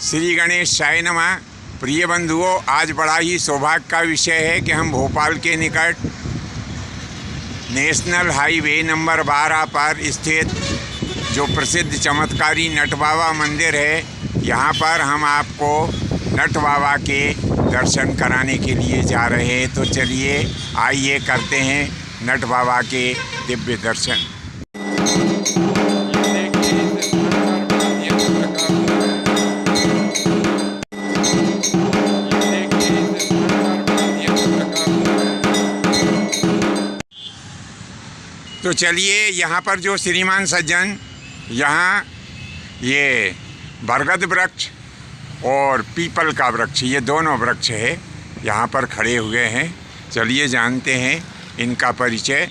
श्री गणेशाय नमः। प्रिय बंधुओं, आज बड़ा ही सौभाग्य का विषय है कि हम भोपाल के निकट नेशनल हाईवे नंबर 12 पर स्थित जो प्रसिद्ध चमत्कारी नट बाबा मंदिर है, यहाँ पर हम आपको नट बाबा के दर्शन कराने के लिए जा रहे हैं। तो चलिए आइए करते हैं नट बाबा के दिव्य दर्शन। तो चलिए, यहाँ पर जो श्रीमान सज्जन यहाँ ये बरगद वृक्ष और पीपल का वृक्ष, ये दोनों वृक्ष है, यहाँ पर खड़े हुए हैं। चलिए जानते हैं इनका परिचय।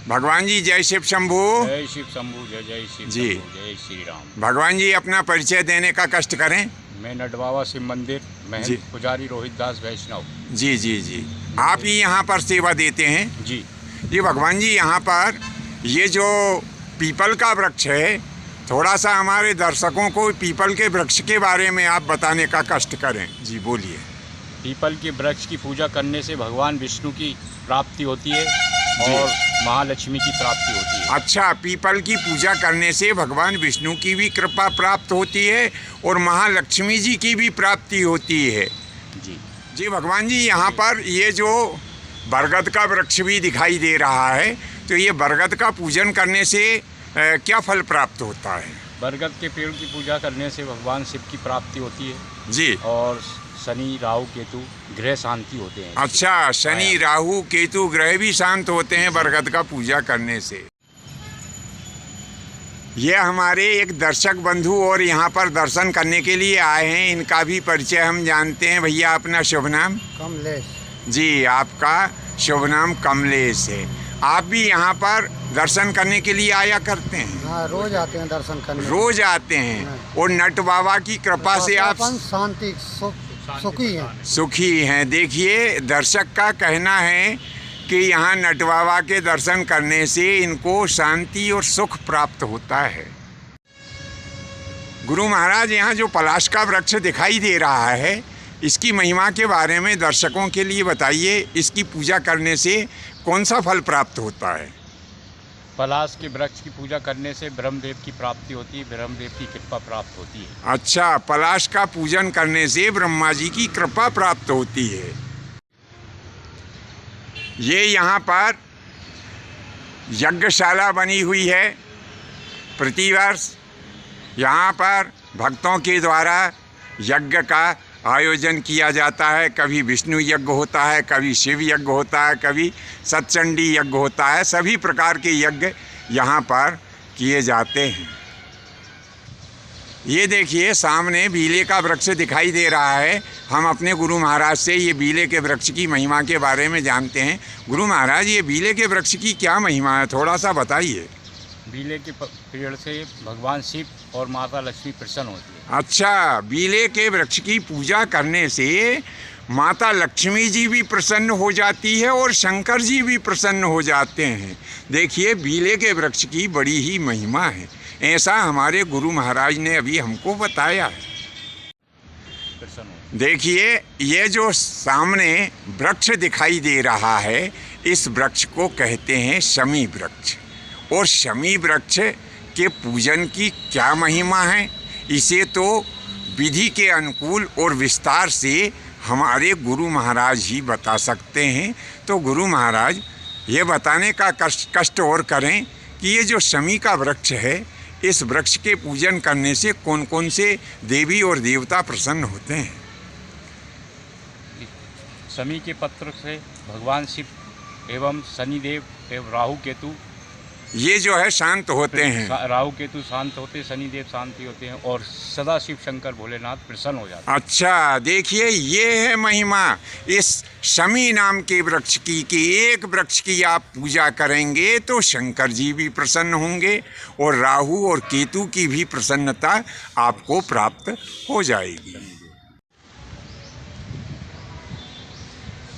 भगवान जी जय शिव शंभू। जय शिव शंभू। जय जय शिव जी। जय श्री राम। भगवान जी अपना परिचय देने का कष्ट करें। मैं नट बाबा शिव मंदिर महंत पुजारी रोहित दास वैष्णव। जी जी जी। आप ही यहाँ पर सेवा देते हैं। जी जी भगवान जी, यहाँ पर ये जो पीपल का वृक्ष है, थोड़ा सा हमारे दर्शकों को पीपल के वृक्ष के बारे में आप बताने का कष्ट करें। जी बोलिए। पीपल के वृक्ष की पूजा करने से भगवान विष्णु की प्राप्ति होती है और महालक्ष्मी की प्राप्ति होती है। अच्छा, पीपल की पूजा करने से भगवान विष्णु की भी कृपा प्राप्त होती है और महालक्ष्मी जी की भी प्राप्ति होती है। जी जी भगवान जी, यहाँ पर ये जो बरगद का वृक्ष भी दिखाई दे रहा है, तो ये बरगद का पूजन करने से क्या फल प्राप्त होता है? बरगद के पेड़ की पूजा करने से भगवान शिव की प्राप्ति होती है जी। और शनि राहु केतु ग्रह शांति होते हैं। अच्छा, शनि राहु केतु ग्रह भी शांत होते हैं बरगद का पूजा करने से। ये हमारे एक दर्शक बंधु और यहाँ पर दर्शन करने के लिए आए हैं। इनका भी परिचय हम जानते हैं। भैया अपना शुभ नाम? कमलेश जी, आपका शुभ नाम कमलेश है। आप भी यहाँ पर दर्शन करने के लिए आया करते हैं? हाँ, रोज आते हैं दर्शन करने। रोज आते हैं। और नट बाबा की कृपा से आप शांति सुखी हैं। सुखी हैं। देखिए, दर्शक का कहना है कि यहाँ नट बाबा के दर्शन करने से इनको शांति और सुख प्राप्त होता है। गुरु महाराज, यहाँ जो पलाश का वृक्ष दिखाई दे रहा है, इसकी महिमा के बारे में दर्शकों के लिए बताइए। इसकी पूजा करने से कौन सा फल प्राप्त होता है? पलाश के वृक्ष की पूजा करने से ब्रह्मदेव की प्राप्ति होती है, ब्रह्मदेव की कृपा प्राप्त होती है। अच्छा, पलाश का पूजन करने से ब्रह्मा जी की कृपा प्राप्त होती है। ये यहाँ पर यज्ञशाला बनी हुई है। प्रतिवर्ष यहाँ पर भक्तों के द्वारा यज्ञ का आयोजन किया जाता है। कभी विष्णु यज्ञ होता है, कभी शिव यज्ञ होता है, कभी सतचंडी यज्ञ होता है। सभी प्रकार के यज्ञ यहाँ पर किए जाते हैं। ये देखिए, सामने बीले का वृक्ष दिखाई दे रहा है। हम अपने गुरु महाराज से ये बीले के वृक्ष की महिमा के बारे में जानते हैं। गुरु महाराज, ये बीले के वृक्ष की क्या महिमा है, थोड़ा सा बताइए। बीले के पेड़ से भगवान शिव और माता लक्ष्मी प्रसन्न होती है। अच्छा, बीले के वृक्ष की पूजा करने से माता लक्ष्मी जी भी प्रसन्न हो जाती है और शंकर जी भी प्रसन्न हो जाते हैं। देखिए, बीले के वृक्ष की बड़ी ही महिमा है। ऐसा हमारे गुरु महाराज ने अभी हमको बताया है। देखिए, ये जो सामने वृक्ष दिखाई दे रहा है, इस वृक्ष को कहते हैं शमी वृक्ष। और शमी वृक्ष के पूजन की क्या महिमा है, इसे तो विधि के अनुकूल और विस्तार से हमारे गुरु महाराज ही बता सकते हैं। तो गुरु महाराज, ये बताने का कष्ट और करें कि ये जो शमी का वृक्ष है, इस वृक्ष के पूजन करने से कौन कौन से देवी और देवता प्रसन्न होते हैं? शमी के पत्र से भगवान शिव एवं शनिदेव एवं राहु केतु, ये जो है शांत होते हैं। राहु केतु शांत होते, शनिदेव शांति होते हैं और सदा शिव शंकर भोलेनाथ प्रसन्न हो जाते हैं। अच्छा, देखिए, ये है महिमा इस शमी नाम के वृक्ष की कि एक वृक्ष की आप पूजा करेंगे तो शंकर जी भी प्रसन्न होंगे और राहु और केतु की भी प्रसन्नता आपको प्राप्त हो जाएगी।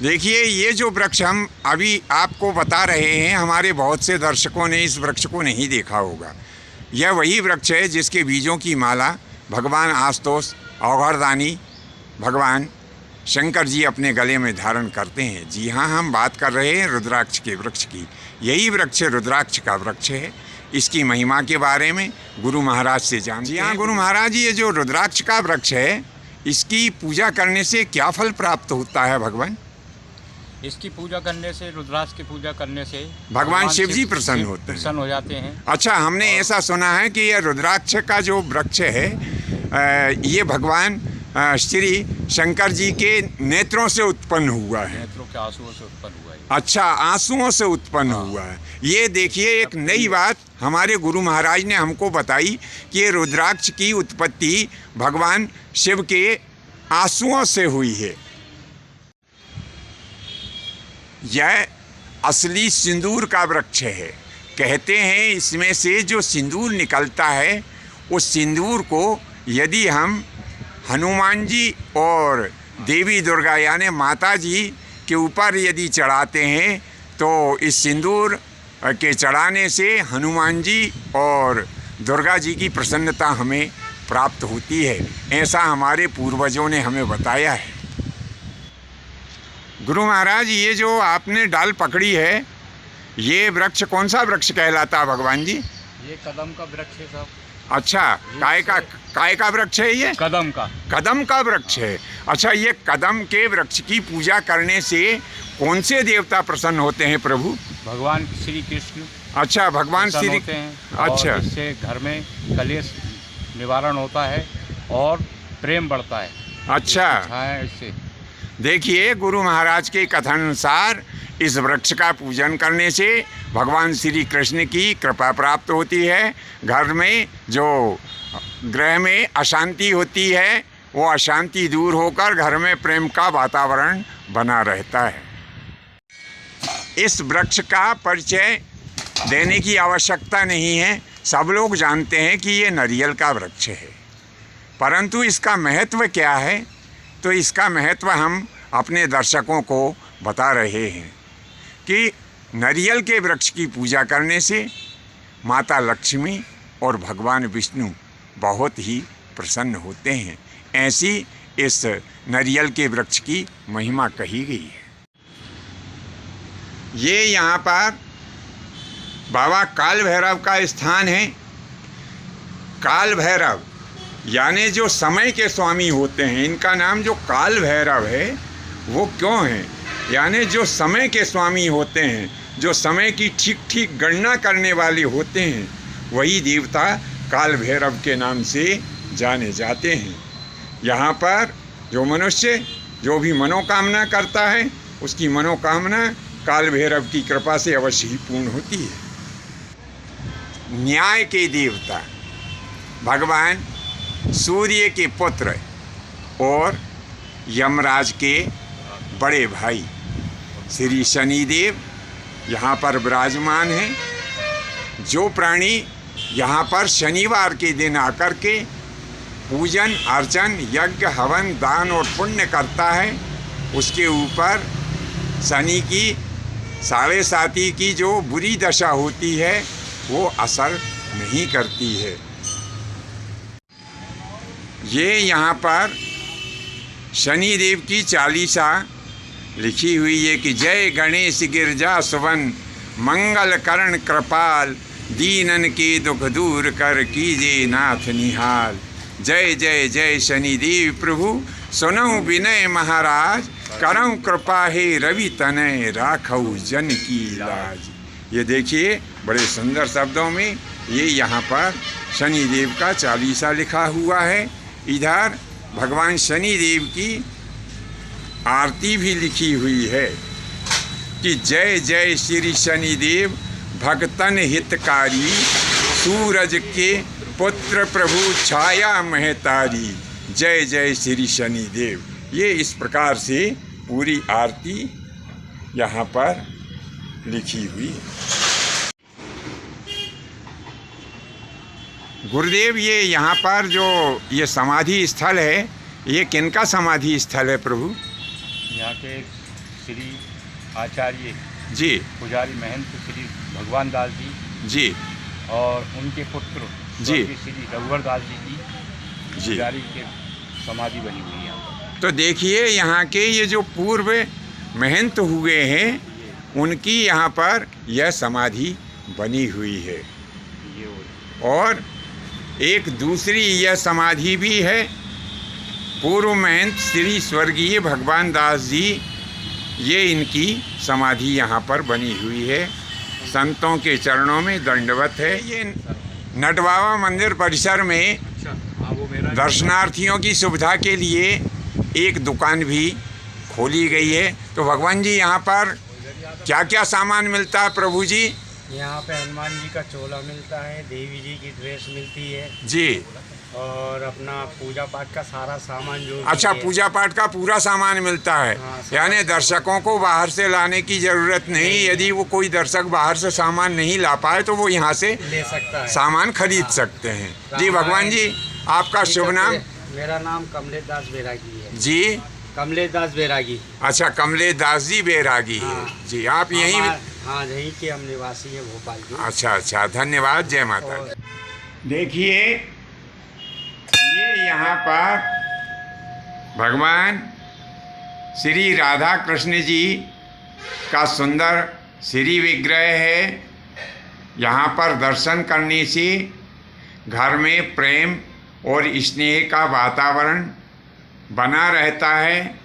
देखिए, ये जो वृक्ष हम अभी आपको बता रहे हैं, हमारे बहुत से दर्शकों ने इस वृक्ष को नहीं देखा होगा। यह वही वृक्ष है जिसके बीजों की माला भगवान आशुतोष औघड़दानी भगवान शंकर जी अपने गले में धारण करते हैं। जी हाँ, हम बात कर रहे हैं रुद्राक्ष के वृक्ष की। यही वृक्ष रुद्राक्ष का वृक्ष है। इसकी महिमा के बारे में गुरु महाराज से जानते हैं। जी हाँ गुरु महाराज, ये जो रुद्राक्ष का वृक्ष है, इसकी पूजा करने से क्या फल प्राप्त होता है भगवान? इसकी पूजा करने से, रुद्राक्ष की पूजा करने से भगवान शिव जी प्रसन्न होते हैं, प्रसन्न हो जाते हैं। अच्छा, हमने ऐसा सुना है कि यह रुद्राक्ष का जो वृक्ष है ये भगवान श्री शंकर जी के नेत्रों से उत्पन्न हुआ है। नेत्रों के आंसुओं से उत्पन्न हुआ है। अच्छा, आंसुओं से उत्पन्न हुआ है। ये देखिए, एक नई बात हमारे गुरु महाराज ने हमको बताई कि ये रुद्राक्ष की उत्पत्ति भगवान शिव के आंसुओं से हुई है। यह असली सिंदूर का वृक्ष है। कहते हैं इसमें से जो सिंदूर निकलता है, उस सिंदूर को यदि हम हनुमान जी और देवी दुर्गा यानी माता जी के ऊपर यदि चढ़ाते हैं तो इस सिंदूर के चढ़ाने से हनुमान जी और दुर्गा जी की प्रसन्नता हमें प्राप्त होती है। ऐसा हमारे पूर्वजों ने हमें बताया है। गुरु महाराज, ये जो आपने डाल पकड़ी है, ये वृक्ष कौन सा वृक्ष कहलाता है भगवान जी? ये कदम का वृक्ष है साहब। अच्छा, काय का वृक्ष है ये? कदम का वृक्ष है। अच्छा, ये कदम के वृक्ष की पूजा करने से कौन से देवता प्रसन्न होते हैं प्रभु? भगवान श्री कृष्ण। अच्छा, भगवान श्री होते हैं। अच्छा, और इससे घर में कलेश निवारण होता है और प्रेम बढ़ता है। अच्छा, इससे देखिए, गुरु महाराज के कथनानुसार इस वृक्ष का पूजन करने से भगवान श्री कृष्ण की कृपा प्राप्त होती है। घर में जो ग्रह में अशांति होती है, वो अशांति दूर होकर घर में प्रेम का वातावरण बना रहता है। इस वृक्ष का परिचय देने की आवश्यकता नहीं है। सब लोग जानते हैं कि ये नारियल का वृक्ष है, परंतु इसका महत्व क्या है, तो इसका महत्व हम अपने दर्शकों को बता रहे हैं कि नारियल के वृक्ष की पूजा करने से माता लक्ष्मी और भगवान विष्णु बहुत ही प्रसन्न होते हैं। ऐसी इस नारियल के वृक्ष की महिमा कही गई है। ये यहाँ पर बाबा काल भैरव का स्थान है। काल भैरव यानी जो समय के स्वामी होते हैं, इनका नाम जो काल भैरव है वो क्यों है? यानी जो समय के स्वामी होते हैं, जो समय की ठीक ठीक गणना करने वाले होते हैं, वही देवता काल भैरव के नाम से जाने जाते हैं। यहाँ पर जो मनुष्य जो भी मनोकामना करता है, उसकी मनोकामना काल भैरव की कृपा से अवश्य ही पूर्ण होती है। न्याय के देवता भगवान सूर्य के पुत्र और यमराज के बड़े भाई श्री शनिदेव यहाँ पर विराजमान हैं। जो प्राणी यहाँ पर शनिवार के दिन आकर के पूजन अर्चन यज्ञ हवन दान और पुण्य करता है, उसके ऊपर शनि की 7.5 की जो बुरी दशा होती है वो असर नहीं करती है। ये यहाँ पर शनिदेव की चालीसा लिखी हुई है कि जय गणेश गिरजा सुवन मंगल करण कृपाल दीनन के दुख दूर कर कीजे नाथ निहाल। जय जय जय शनिदेव प्रभु सुनऊ विनय महाराज करऊ कृपा हे रवि तनय राखऊ जन की लाज। ये देखिए बड़े सुंदर शब्दों में ये यहाँ पर शनिदेव का चालीसा लिखा हुआ है। इधर भगवान शनिदेव की आरती भी लिखी हुई है कि जय जय श्री शनिदेव भक्तन हितकारी सूरज के पुत्र प्रभु छाया महतारी। जय जय श्री शनिदेव। ये इस प्रकार से पूरी आरती यहाँ पर लिखी हुई है। गुरुदेव, ये यहाँ पर जो ये समाधि स्थल है, ये किनका समाधि स्थल है प्रभु? यहाँ के श्री आचार्य जी पुजारी महंत श्री भगवान दास जी जी और उनके पुत्र जी श्री रघुवर दास जी की जी। पुजारी की समाधि बनी हुई है यहाँ पर। तो देखिए यहाँ के ये जो पूर्व महंत हुए हैं उनकी यहाँ पर यह समाधि बनी हुई है। ये हो और एक दूसरी यह समाधि भी है, पूर्व महंत श्री स्वर्गीय भगवान दास जी, ये इनकी समाधि यहाँ पर बनी हुई है। संतों के चरणों में दंडवत है। ये नटबाबा मंदिर परिसर में अच्छा, हाँ वो मेरा दर्शनार्थियों की सुविधा के लिए एक दुकान भी खोली गई है। तो भगवान जी यहाँ पर क्या क्या सामान मिलता है प्रभु जी? यहाँ पे हनुमान जी का चोला मिलता है, देवी जी की ड्रेस मिलती है जी। और अपना पूजा पाठ का सारा सामान जो भी अच्छा, है। पूजा पाठ का पूरा सामान मिलता है। हाँ, सारा यानी दर्शकों को बाहर से लाने की जरूरत नहीं। यदि वो कोई दर्शक बाहर से सामान नहीं ला पाए तो वो यहाँ से ले सकता है। सामान खरीद हाँ। सकते हैं। जी भगवान जी, आपका शुभ नाम? मेरा नाम कमलेश दास बैरागी है जी। कमलेश दास बैरागी। अच्छा, कमलेश दास जी बैरागी है। हाँ। जी, आप यहीं? हाँ, यहीं के हम निवासी हैं, भोपाल के। अच्छा अच्छा, धन्यवाद। जय माता और दी। देखिए ये यहाँ पर भगवान श्री राधा कृष्ण जी का सुंदर श्री विग्रह है। यहाँ पर दर्शन करने से घर में प्रेम और स्नेह का वातावरण बना रहता है।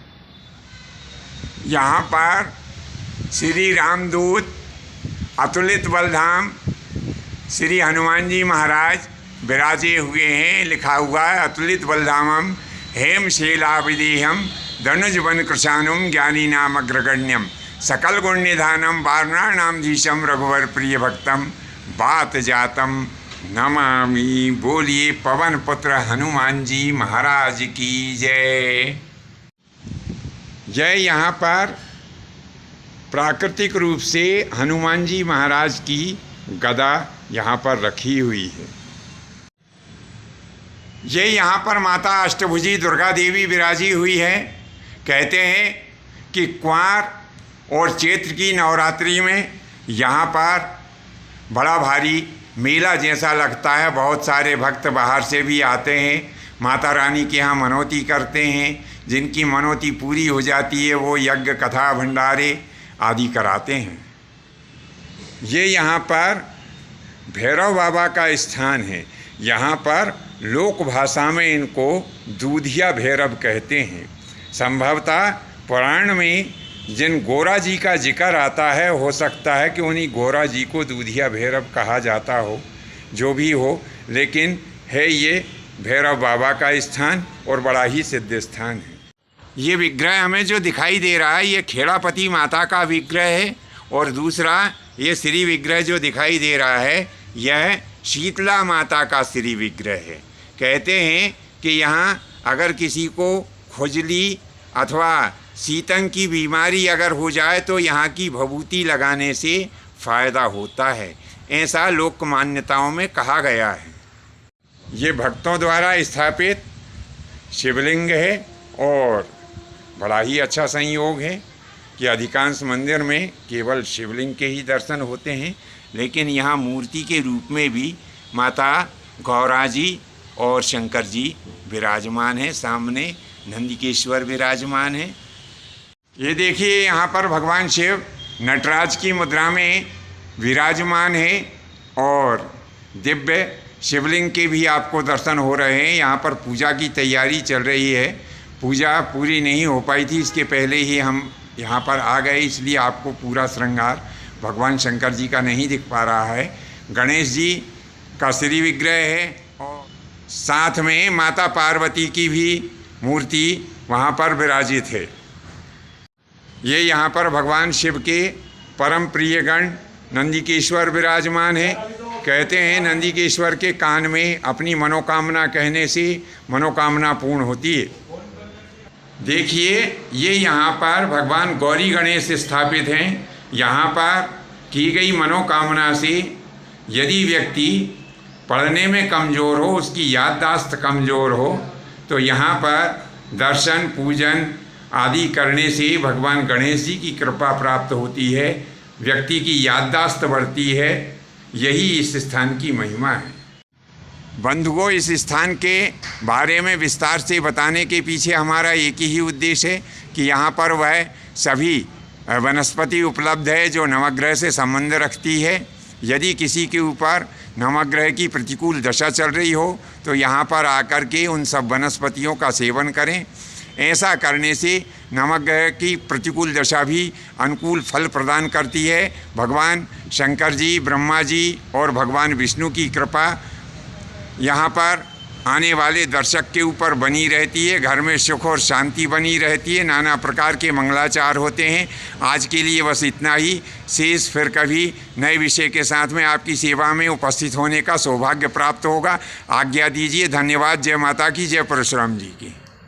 यहाँ पर श्री रामदूत, अतुलित बलधाम, श्री हनुमान जी महाराज विराजे हुए हैं। लिखा हुआ है अतुलित बलधामम हेम शैलाविदेहम धनुज वन कृशानुम ज्ञानी नाम अग्रगण्यम सकल गुण निधानम वारणानाम धीशम रघुवर प्रिय भक्तम बात जातम नमामि। बोलिए पवन पुत्र हनुमान जी महाराज की जय। जय। यहाँ पर प्राकृतिक रूप से हनुमान जी महाराज की गदा यहाँ पर रखी हुई है। ये यहाँ पर माता अष्टभुजी दुर्गा देवी विराजी हुई है। कहते हैं कि क्वार और चैत्र की नवरात्रि में यहाँ पर बड़ा भारी मेला जैसा लगता है। बहुत सारे भक्त बाहर से भी आते हैं, माता रानी के यहाँ मनौती करते हैं। जिनकी मनौती पूरी हो जाती है वो यज्ञ, कथा, भंडारे आदि कराते हैं। ये यहाँ पर भैरव बाबा का स्थान है। यहाँ पर लोक भाषा में इनको दूधिया भैरव कहते हैं। संभवतः पुराण में जिन गोरा जी का जिक्र आता है, हो सकता है कि उन्हीं गोरा जी को दूधिया भैरव कहा जाता हो। जो भी हो, लेकिन है ये भैरव बाबा का स्थान और बड़ा ही सिद्ध स्थान है। ये विग्रह हमें जो दिखाई दे रहा है ये खेड़ापति माता का विग्रह है। और दूसरा ये श्री विग्रह जो दिखाई दे रहा है यह शीतला माता का श्री विग्रह है। कहते हैं कि यहाँ अगर किसी को खुजली अथवा शीतंग की बीमारी अगर हो जाए तो यहाँ की भभूति लगाने से फायदा होता है, ऐसा लोक मान्यताओं में कहा गया है। ये भक्तों द्वारा स्थापित शिवलिंग है और बड़ा ही अच्छा संयोग है कि अधिकांश मंदिर में केवल शिवलिंग के ही दर्शन होते हैं, लेकिन यहाँ मूर्ति के रूप में भी माता गौरा जी और शंकर जी विराजमान हैं। सामने नंदिकेश्वर विराजमान है। ये देखिए यहाँ पर भगवान शिव नटराज की मुद्रा में विराजमान है और दिव्य शिवलिंग के भी आपको दर्शन हो रहे हैं। यहाँ पर पूजा की तैयारी चल रही है। पूजा पूरी नहीं हो पाई थी, इसके पहले ही हम यहाँ पर आ गए, इसलिए आपको पूरा श्रृंगार भगवान शंकर जी का नहीं दिख पा रहा है। गणेश जी का श्री विग्रह है और साथ में माता पार्वती की भी मूर्ति वहाँ पर विराजित है। ये यहाँ पर भगवान शिव के परम प्रिय गण नंदिकेश्वर विराजमान है। कहते हैं नंदिकेश्वर के कान में अपनी मनोकामना कहने से मनोकामना पूर्ण होती है। देखिए ये यहाँ पर भगवान गौरी गणेश स्थापित हैं। यहाँ पर की गई मनोकामना से यदि व्यक्ति पढ़ने में कमज़ोर हो, उसकी याददाश्त कमज़ोर हो, तो यहाँ पर दर्शन पूजन आदि करने से भगवान गणेश जी की कृपा प्राप्त होती है, व्यक्ति की याददाश्त बढ़ती है। यही इस स्थान की महिमा है। बंधुओं, इस स्थान के बारे में विस्तार से बताने के पीछे हमारा एक ही उद्देश्य है कि यहाँ पर वह सभी वनस्पति उपलब्ध है जो नवग्रह से संबंध रखती है। यदि किसी के ऊपर नवग्रह की प्रतिकूल दशा चल रही हो तो यहाँ पर आकर के उन सब वनस्पतियों का सेवन करें। ऐसा करने से नवग्रह की प्रतिकूल दशा भी अनुकूल फल प्रदान करती है। भगवान शंकर जी, ब्रह्मा जी और भगवान विष्णु की कृपा यहाँ पर आने वाले दर्शक के ऊपर बनी रहती है। घर में सुख और शांति बनी रहती है। नाना प्रकार के मंगलाचार होते हैं। आज के लिए बस इतना ही। शेष फिर कभी नए विषय के साथ में आपकी सेवा में उपस्थित होने का सौभाग्य प्राप्त होगा। आज्ञा दीजिए। धन्यवाद। जय माता की, जय परशुराम जी की।